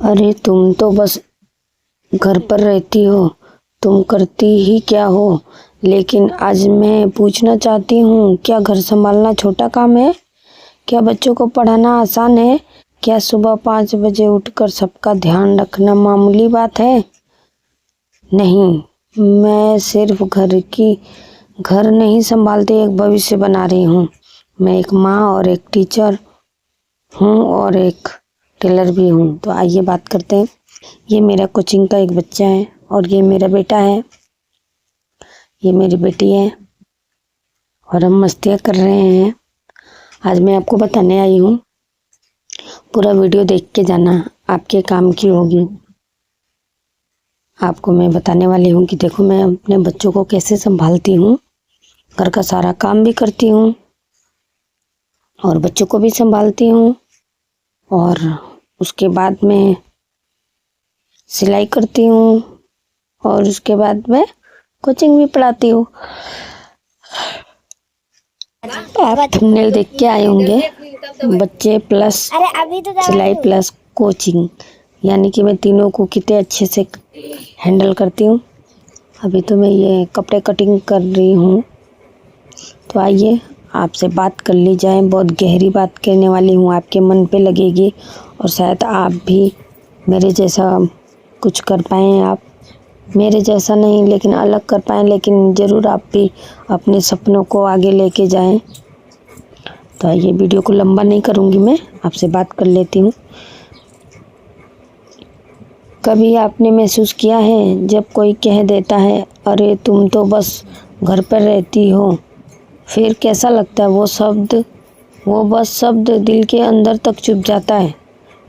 अरे तुम तो बस घर पर रहती हो, तुम करती ही क्या हो। लेकिन आज मैं पूछना चाहती हूँ, क्या घर संभालना छोटा काम है? क्या बच्चों को पढ़ाना आसान है? क्या सुबह 5 बजे उठकर सबका ध्यान रखना मामूली बात है? नहीं, मैं सिर्फ घर नहीं संभालती, एक भविष्य बना रही हूँ। मैं एक माँ और एक टीचर हूँ और एक टेलर भी हूँ। तो आइए बात करते हैं। ये मेरा कोचिंग का एक बच्चा है और ये मेरा बेटा है, ये मेरी बेटी है और हम मस्तियाँ कर रहे हैं। आज मैं आपको बताने आई हूँ, पूरा वीडियो देख के जाना, आपके काम की होगी। आपको मैं बताने वाली हूँ कि देखो मैं अपने बच्चों को कैसे संभालती हूँ, घर का सारा काम भी करती हूँ और बच्चों को भी संभालती हूँ और उसके बाद में सिलाई करती हूँ और उसके बाद में कोचिंग भी पढ़ाती हूँ। आप थंबनेल देख के आए होंगे, बच्चे प्लस सिलाई प्लस कोचिंग, यानी कि मैं तीनों को कितने अच्छे से हैंडल करती हूँ। अभी तो मैं ये कपड़े कटिंग कर रही हूँ। तो आइए आपसे बात कर ली जाए, बहुत गहरी बात कहने वाली हूँ, आपके मन पे लगेगी और शायद आप भी मेरे जैसा कुछ कर पाएँ। आप मेरे जैसा नहीं लेकिन अलग कर पाएँ, लेकिन ज़रूर आप भी अपने सपनों को आगे लेके जाएं। तो ये वीडियो को लंबा नहीं करूँगी, मैं आपसे बात कर लेती हूँ। कभी आपने महसूस किया है जब कोई कह देता है, अरे तुम तो बस घर पर रहती हो, फिर कैसा लगता है? वो बस शब्द दिल के अंदर तक चुभ जाता है।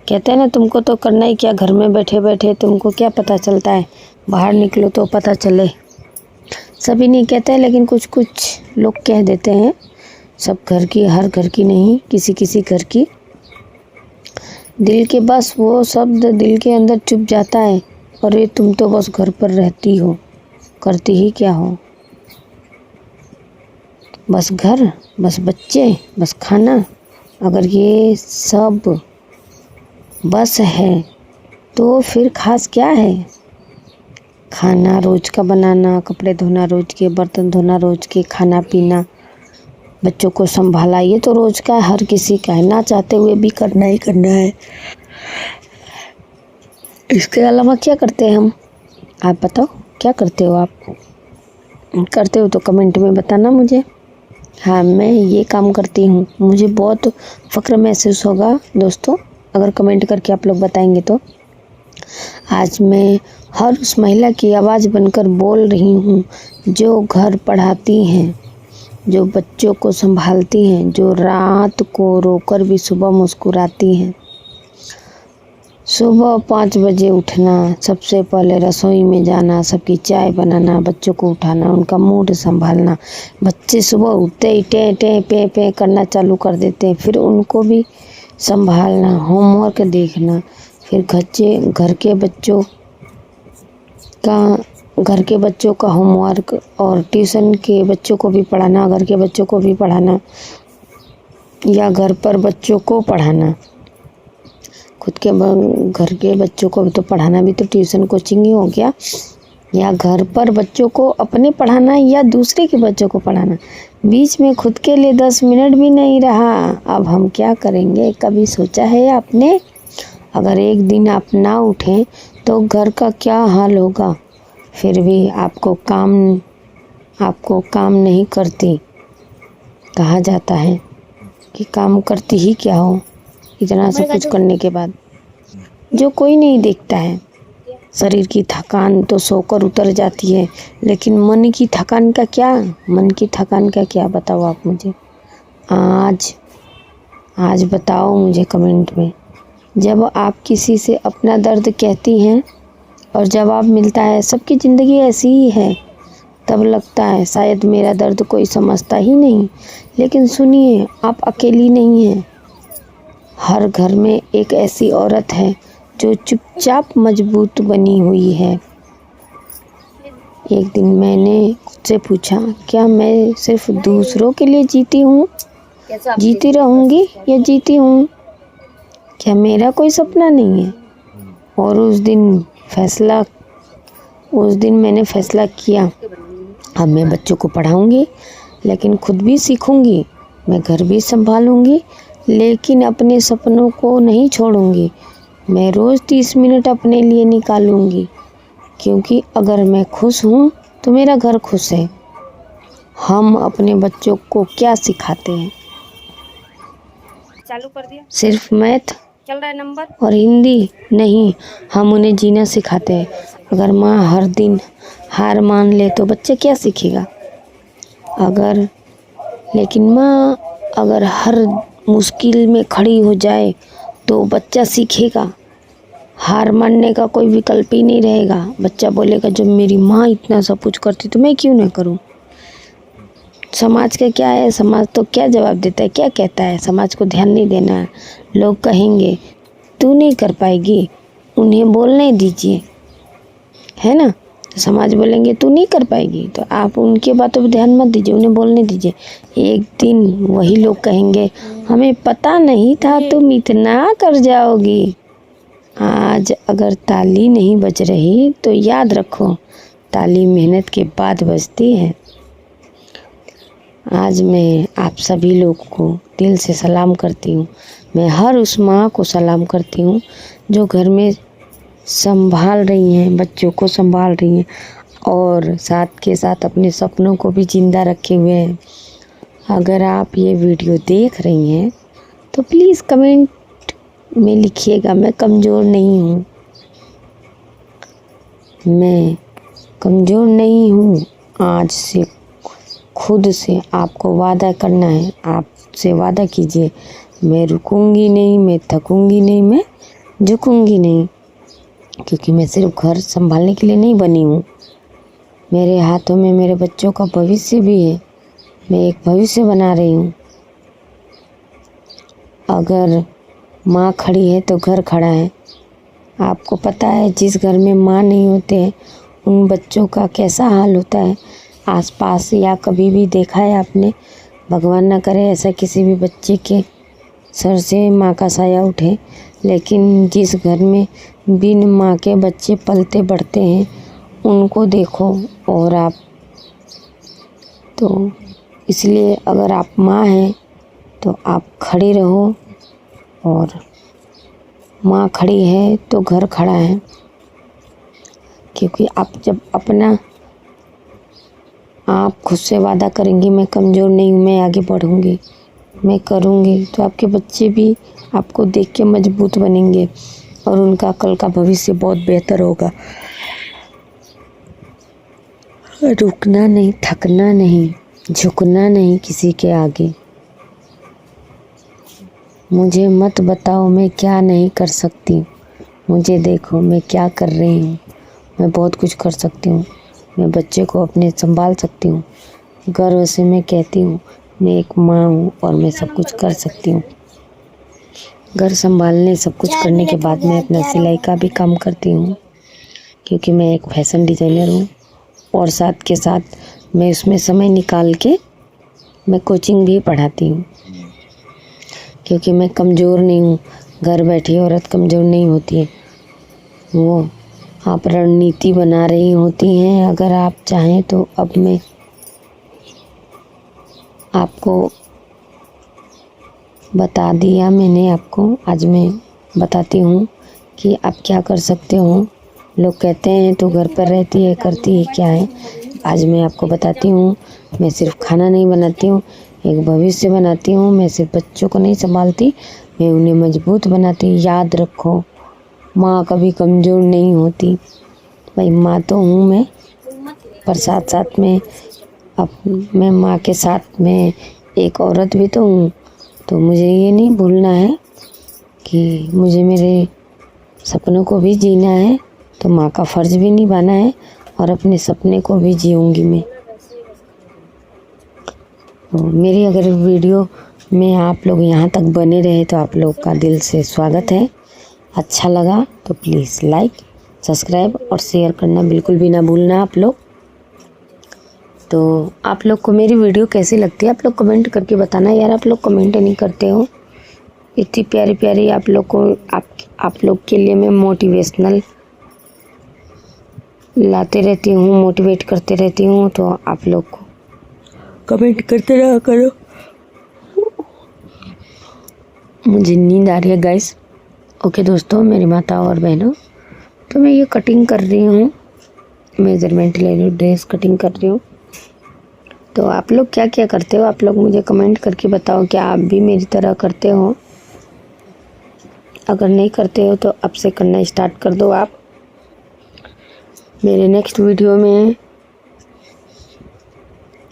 कहते हैं ना, तुमको तो करना ही क्या, घर में बैठे बैठे तुमको क्या पता चलता है, बाहर निकलो तो पता चले। सभी नहीं कहते लेकिन कुछ कुछ लोग कह देते हैं। सब घर की, हर घर की नहीं, किसी किसी घर की। दिल के बस वो शब्द दिल के अंदर चुभ जाता है, अरे तुम तो बस घर पर रहती हो, करती ही क्या हो? बस घर, बस बच्चे, बस खाना। अगर ये सब बस है तो फिर खास क्या है? खाना रोज का बनाना, कपड़े धोना रोज के, बर्तन धोना रोज के, खाना पीना, बच्चों को संभाला, ये तो रोज का हर किसी का है, ना चाहते हुए भी करना ही करना है। इसके अलावा क्या करते हैं हम? आप बताओ, क्या करते हो आप? करते हो तो कमेंट में बताना मुझे। हाँ, मैं ये काम करती हूँ, मुझे बहुत फ़ख्र महसूस होगा दोस्तों अगर कमेंट करके आप लोग बताएंगे तो। आज मैं हर उस महिला की आवाज़ बनकर बोल रही हूँ जो घर पढ़ाती हैं, जो बच्चों को संभालती हैं, जो रात को रोकर भी सुबह मुस्कुराती हैं। सुबह 5 बजे उठना, सबसे पहले रसोई में जाना, सबकी चाय बनाना, बच्चों को उठाना, उनका मूड संभालना। बच्चे सुबह उठते ही टे टे पे पे करना चालू कर देते हैं, फिर उनको भी संभालना, होमवर्क देखना, फिर घर के बच्चों का होमवर्क और ट्यूशन के बच्चों को भी पढ़ाना, घर के बच्चों को भी पढ़ाना या घर पर बच्चों को पढ़ाना। खुद के घर के बच्चों को तो पढ़ाना भी तो ट्यूशन कोचिंग ही हो गया, या घर पर बच्चों को अपने पढ़ाना या दूसरे के बच्चों को पढ़ाना। बीच में खुद के लिए 10 मिनट भी नहीं रहा। अब हम क्या करेंगे? कभी सोचा है आपने? अगर एक दिन आप ना उठें तो घर का क्या हाल होगा? फिर भी आपको काम नहीं करती कहा जाता है कि काम करती ही क्या हो, इतना सब कुछ करने के बाद जो कोई नहीं देखता है। शरीर की थकान तो सोकर उतर जाती है, लेकिन मन की थकान का क्या? मन की थकान का क्या, बताओ आप मुझे आज बताओ मुझे कमेंट में। जब आप किसी से अपना दर्द कहती हैं और जवाब मिलता है सबकी ज़िंदगी ऐसी ही है, तब लगता है शायद मेरा दर्द कोई समझता ही नहीं। लेकिन सुनिए, आप अकेली नहीं हैं। हर घर में एक ऐसी औरत है जो चुपचाप मजबूत बनी हुई है। एक दिन मैंने खुद से पूछा, क्या मैं सिर्फ दूसरों के लिए जीती रहूंगी या जीती हूँ? क्या मेरा कोई सपना नहीं है? और उस दिन मैंने फैसला किया, अब मैं बच्चों को पढ़ाऊंगी लेकिन खुद भी सीखूंगी, मैं घर भी संभालूंगी, लेकिन अपने सपनों को नहीं छोड़ूंगी। मैं रोज़ 30 मिनट अपने लिए निकालूंगी, क्योंकि अगर मैं खुश हूँ तो मेरा घर खुश है। हम अपने बच्चों को क्या सिखाते हैं? चालू कर दिया, सिर्फ मैथ चल रहा है नंबर। और हिंदी नहीं, हम उन्हें जीना सिखाते हैं। अगर माँ हर दिन हार मान ले तो बच्चा क्या सीखेगा? लेकिन माँ अगर हर मुश्किल में खड़ी हो जाए तो बच्चा सीखेगा। हार मानने का कोई विकल्प ही नहीं रहेगा। बच्चा बोलेगा जब मेरी माँ इतना सब कुछ करती तो मैं क्यों ना करूँ। समाज का क्या है? समाज तो क्या जवाब देता है, क्या कहता है? समाज को ध्यान नहीं देना है। लोग कहेंगे तू नहीं कर पाएगी, उन्हें बोलने दीजिए, है ना। तो समाज बोलेंगे तू नहीं कर पाएगी, तो आप उनके बातों पर ध्यान मत दीजिए, उन्हें बोलने दीजिए। एक दिन वही लोग कहेंगे हमें पता नहीं था तुम इतना कर जाओगी। आज अगर ताली नहीं बज रही तो याद रखो, ताली मेहनत के बाद बजती है। आज मैं आप सभी लोग को दिल से सलाम करती हूँ। मैं हर उस माँ को सलाम करती हूँ जो घर में संभाल रही हैं, बच्चों को संभाल रही हैं और साथ के साथ अपने सपनों को भी जिंदा रखे हुए हैं। अगर आप ये वीडियो देख रही हैं तो प्लीज़ कमेंट में लिखिएगा मैं कमज़ोर नहीं हूँ। मैं कमज़ोर नहीं हूँ। आज से खुद से आपको वादा करना है, आपसे वादा कीजिए, मैं रुकूंगी नहीं, मैं थकूंगी नहीं, मैं झुकूंगी नहीं, क्योंकि मैं सिर्फ घर संभालने के लिए नहीं बनी हूँ। मेरे हाथों में मेरे बच्चों का भविष्य भी है। मैं एक भविष्य बना रही हूँ। अगर माँ खड़ी है तो घर खड़ा है। आपको पता है जिस घर में माँ नहीं होते हैं उन बच्चों का कैसा हाल होता है। आसपास या कभी भी देखा है आपने? भगवान ना करे ऐसा किसी भी बच्चे के सर से माँ का साया उठे, लेकिन जिस घर में बिन माँ के बच्चे पलते बढ़ते हैं उनको देखो। और आप तो इसलिए अगर आप माँ हैं तो आप खड़ी रहो, और माँ खड़ी है तो घर खड़ा है। क्योंकि आप खुद से वादा करेंगी मैं कमज़ोर नहीं हूँ, मैं आगे बढ़ूँगी, मैं करूँगी, तो आपके बच्चे भी आपको देख के मजबूत बनेंगे और उनका कल का भविष्य बहुत बेहतर होगा। रुकना नहीं, थकना नहीं, झुकना नहीं किसी के आगे। मुझे मत बताओ मैं क्या नहीं कर सकती, मुझे देखो मैं क्या कर रही हूँ। मैं बहुत कुछ कर सकती हूँ। मैं बच्चे को अपने संभाल सकती हूँ। गर्व से मैं कहती हूँ मैं एक माँ हूँ और मैं सब कुछ कर सकती हूँ। घर संभालने सब कुछ करने के बाद मैं अपना सिलाई का भी काम करती हूँ, क्योंकि मैं एक फैशन डिज़ाइनर हूँ। और साथ के साथ मैं उसमें समय निकाल के मैं कोचिंग भी पढ़ाती हूँ, क्योंकि मैं कमज़ोर नहीं हूँ। घर बैठी औरत कमज़ोर नहीं होती है। वो आप रणनीति बना रही होती हैं। अगर आप चाहें तो अब मैं आपको बता दिया मैंने आपको, आज मैं बताती हूँ कि आप क्या कर सकते हो। लोग कहते हैं तो घर पर रहती है, करती है क्या है। आज मैं आपको बताती हूँ, मैं सिर्फ खाना नहीं बनाती हूँ, एक भविष्य बनाती हूँ। मैं सिर्फ बच्चों को नहीं संभालती, मैं उन्हें मजबूत बनाती हूँ। याद रखो, माँ कभी कमज़ोर नहीं होती। भाई माँ तो हूँ मैं, पर साथ साथ में मैं माँ के साथ में एक औरत भी तो हूँ। तो मुझे ये नहीं भूलना है कि मुझे मेरे सपनों को भी जीना है, तो माँ का फ़र्ज़ भी निभाना है और अपने सपने को भी जीऊँगी मैं। तो मेरी अगर वीडियो में आप लोग यहाँ तक बने रहे तो आप लोग का दिल से स्वागत है। अच्छा लगा तो प्लीज़ लाइक, सब्सक्राइब और शेयर करना बिल्कुल भी ना भूलना आप लोग। तो आप लोग को मेरी वीडियो कैसी लगती है आप लोग कमेंट करके बताना। यार आप लोग कमेंट नहीं करते हो, इतनी प्यारी प्यारी आप लोग के लिए मैं मोटिवेशनल लाते रहती हूँ, मोटिवेट करते रहती हूँ। तो आप लोग को कमेंट करते रहा करो। मुझे नींद आ रही है गाइस। ओके दोस्तों, मेरी माता और बहनों, तो मैं ये कटिंग कर रही हूँ, मेजरमेंट ले रही हूँ, ड्रेस कटिंग कर रही हूँ। तो आप लोग क्या क्या करते हो, आप लोग मुझे कमेंट करके बताओ, क्या आप भी मेरी तरह करते हो? अगर नहीं करते हो तो अब से करना स्टार्ट कर दो। आप मेरे नेक्स्ट वीडियो में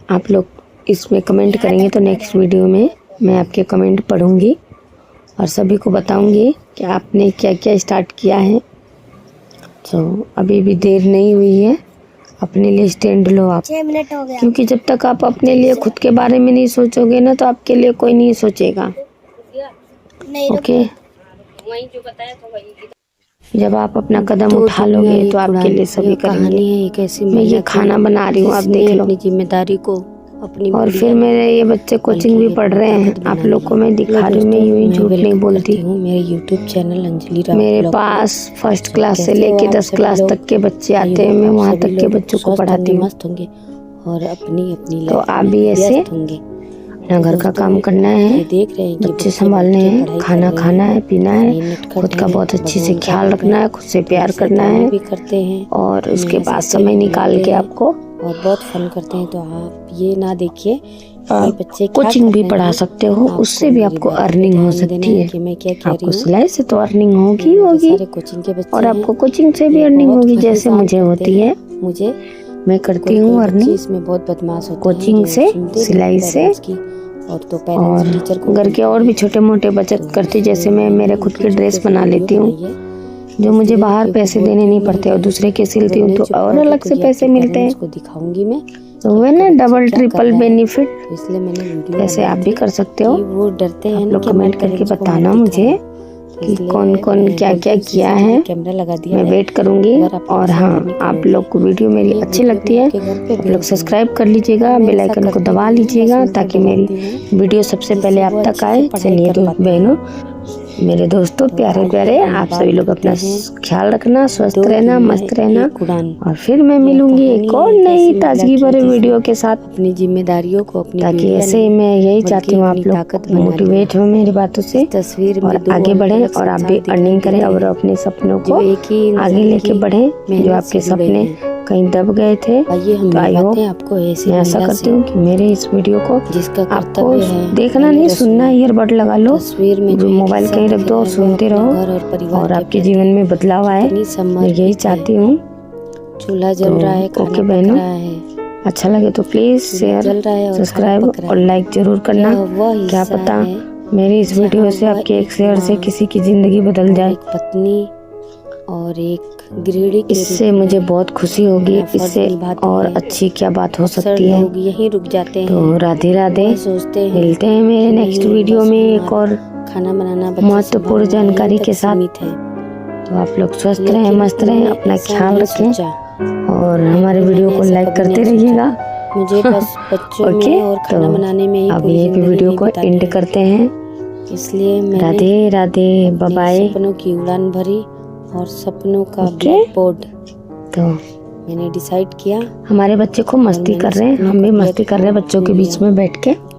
आप लोग इसमें कमेंट करेंगे तो नेक्स्ट वीडियो में मैं आपके कमेंट पढ़ूंगी और सभी को बताऊंगी कि आपने क्या क्या स्टार्ट किया है। तो अभी भी देर नहीं हुई है, अपने लिए स्टैंड लो आप। 6 मिनट हो गया। क्योंकि जब तक आप अपने लिए खुद के बारे में नहीं सोचोगे ना, तो आपके लिए कोई नहीं सोचेगा। ओके, जब आप अपना कदम उठा लोगे तो आपके लिए सभी करेंगे। मैं ये खाना बना रही हूँ, आप देख लो। अपनी जिम्मेदारी को अपनी और फिर मेरे ये बच्चे कोचिंग भी पढ़ रहे हैं। आप लोग को मैं दिखा रही हूँ, मैं यूं ही झूठ नहीं बोलती हूँ। मेरे यूट्यूब चैनल अंजलि राव मेरे पास फर्स्ट क्लास से लेके 10 क्लास तक के बच्चे आते हैं, मैं वहाँ तक के बच्चों को पढ़ाती हूँ। मस्त होंगे और अपनी तो आप भी ऐसे होंगे। अपना घर का काम करना है, देख रहे हैं कि बच्चे संभालने हैं, खाना खाना है, पीना है, खुद का बहुत अच्छे से ख्याल रखना है, खुद से प्यार करना है भी करते हैं और उसके बाद समय निकाल के आपको और बहुत फन करते हैं। तो आप ये ना देखिए बच्चे कोचिंग भी पढ़ा सकते हो, उससे भी आपको अर्निंग हो सकती है। कि मैं क्या कह रही आपको हूँ, सिलाई से तो अर्निंग होगी कोचिंग के बच्चे और आपको कोचिंग से भी अर्निंग होगी, जैसे मुझे होती है। मुझे मैं करती हूँ अर्निंग इसमें बहुत बदमाश होते कोचिंग से, सिलाई से और तो और टीचर को घर के और भी छोटे मोटे बचत करती, जैसे मैं मेरे खुद के ड्रेस बना लेती हूँ, जो मुझे बाहर पैसे देने नहीं पड़ते और दूसरे के सिलती हूँ तो और अलग से पैसे मिलते हैं। उसको दिखाऊंगी मैं, तो वो ना डबल ट्रिपल बेनिफिट। इसलिए मैंने वीडियो ऐसे आप भी कर सकते हो। वो डरते हैं आप लोग कमेंट करके बताना मुझे कि कौन कौन क्या क्या किया है। कैमरा लगा दिया, मैं वेट करूंगी। और हाँ, आप लोग को वीडियो मेरी अच्छी लगती है, आप लोग सब्सक्राइब कर लीजिएगा, बेल आइकन को दबा लीजिएगा ताकि मेरी वीडियो सबसे पहले आप तक आए। चलिए दोस्त बहनों, मेरे दोस्तों, प्यारे प्यारे, आप सभी लोग अपना ख्याल रखना, स्वस्थ रहना, मस्त रहना। और फिर मैं मिलूंगी एक और नई ताजगी भरे वीडियो के साथ, अपनी जिम्मेदारियों को अपनी, ताकि ऐसे ही मैं यही चाहती हूँ आप लोग मोटिवेट हो मेरी बातों से तस्वीर में और आगे बढ़े और आप भी अर्निंग करें और अपने सपनों को आगे लेके बढ़े। जो आपके सपने कहीं दब गए थे, तो आई होप, मैं ऐसा करती हूँ कि मेरे इस वीडियो को आपको देखना नहीं, सुनना, ईयरबड लगा लो, मोबाइल कहीं रख दो और सुनते रहो और आपके जीवन में बदलाव आए। मैं यही चाहती हूँ। चूल्हा जल रहा है, ओके बहनों, अच्छा लगे तो प्लीज शेयर, सब्सक्राइब और लाइक जरूर करना। क्या पता मेरी इस वीडियो से आपके एक शेयर से किसी की जिंदगी बदल जाए। पत्नी और एक गृहिणी, इससे मुझे बहुत खुशी होगी। इससे और अच्छी क्या बात हो सकती है। यहीं रुक जाते हैं। तो राधे राधे, सोचते हैं, मिलते हैं मेरे नेक्स्ट वीडियो में एक और खाना बनाना महत्वपूर्ण जानकारी के साथ। तो आप लोग स्वस्थ रहें, मस्त रहें, अपना ख्याल रखें और हमारे वीडियो को लाइक करते रहिएगा। मुझे बस बच्चों में और खाना बनाने में ही अब ये वीडियो को एंड करते हैं। इसलिए राधे राधे, बाय बाय। सपनों की उड़ान भरी और सपनों का ब्लैक बोर्ड तो मैंने डिसाइड किया। हमारे बच्चे खूब मस्ती कर रहे हैं, हम भी मस्ती कर रहे हैं बच्चों के बीच में बैठ के।